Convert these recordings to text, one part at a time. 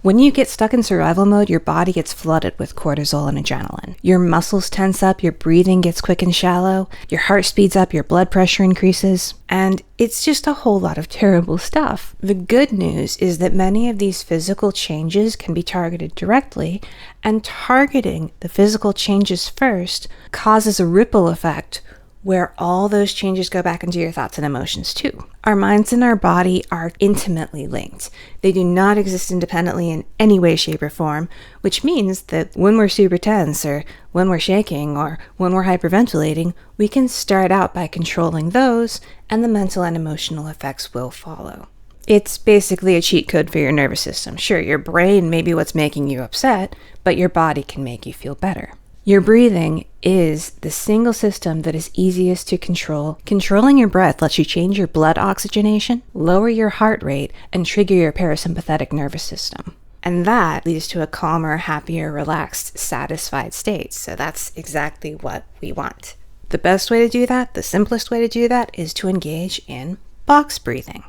When you get stuck in survival mode, your body gets flooded with cortisol and adrenaline. Your muscles tense up, your breathing gets quick and shallow, your heart speeds up, your blood pressure increases, and it's just a whole lot of terrible stuff. The good news is that many of these physical changes can be targeted directly, and targeting the physical changes first causes a ripple effect where all those changes go back into your thoughts and emotions too. Our minds and our body are intimately linked. They do not exist independently in any way, shape, or form, which means that when we're super tense, or when we're shaking, or when we're hyperventilating, we can start out by controlling those, and the mental and emotional effects will follow. It's basically a cheat code for your nervous system. Sure, your brain may be what's making you upset, but your body can make you feel better. Your breathing is the single system that is easiest to control. Controlling your breath lets you change your blood oxygenation, lower your heart rate, and trigger your parasympathetic nervous system. And that leads to a calmer, happier, relaxed, satisfied state. So that's exactly what we want. The best way to do that, the simplest way to do that, is to engage in box breathing.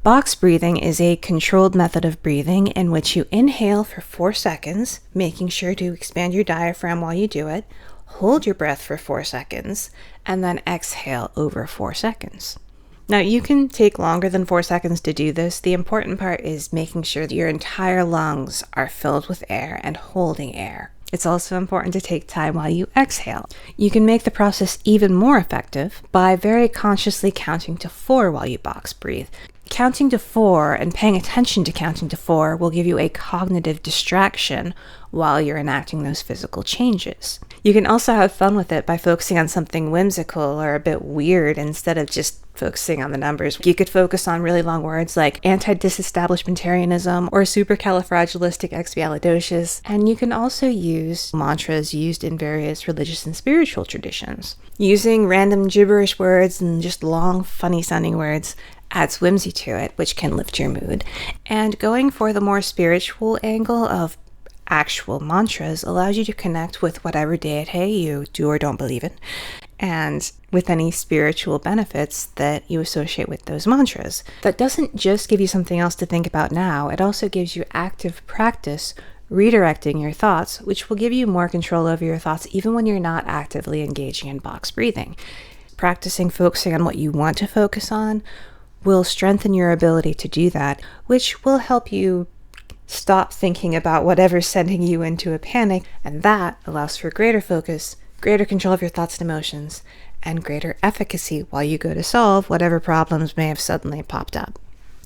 Box breathing is a controlled method of breathing in which you inhale for 4 seconds, making sure to expand your diaphragm while you do it, hold your breath for 4 seconds, and then exhale over 4 seconds. Now, you can take longer than 4 seconds to do this. The important part is making sure that your entire lungs are filled with air and holding air. It's also important to take time while you exhale. You can make the process even more effective by very consciously counting to 4 while you box breathe. Counting to 4 and paying attention to counting to 4 will give you a cognitive distraction while you're enacting those physical changes. You can also have fun with it by focusing on something whimsical or a bit weird instead of just focusing on the numbers. You could focus on really long words like anti-disestablishmentarianism or supercalifragilisticexpialidocious, and you can also use mantras used in various religious and spiritual traditions. Using random gibberish words and just long, funny-sounding words adds whimsy to it, which can lift your mood. And going for the more spiritual angle of actual mantras allows you to connect with whatever deity you do or don't believe in, and with any spiritual benefits that you associate with those mantras. That doesn't just give you something else to think about now, it also gives you active practice redirecting your thoughts, which will give you more control over your thoughts even when you're not actively engaging in box breathing. Practicing focusing on what you want to focus on will strengthen your ability to do that, which will help you stop thinking about whatever's sending you into a panic, and that allows for greater focus, greater control of your thoughts and emotions, and greater efficacy while you go to solve whatever problems may have suddenly popped up.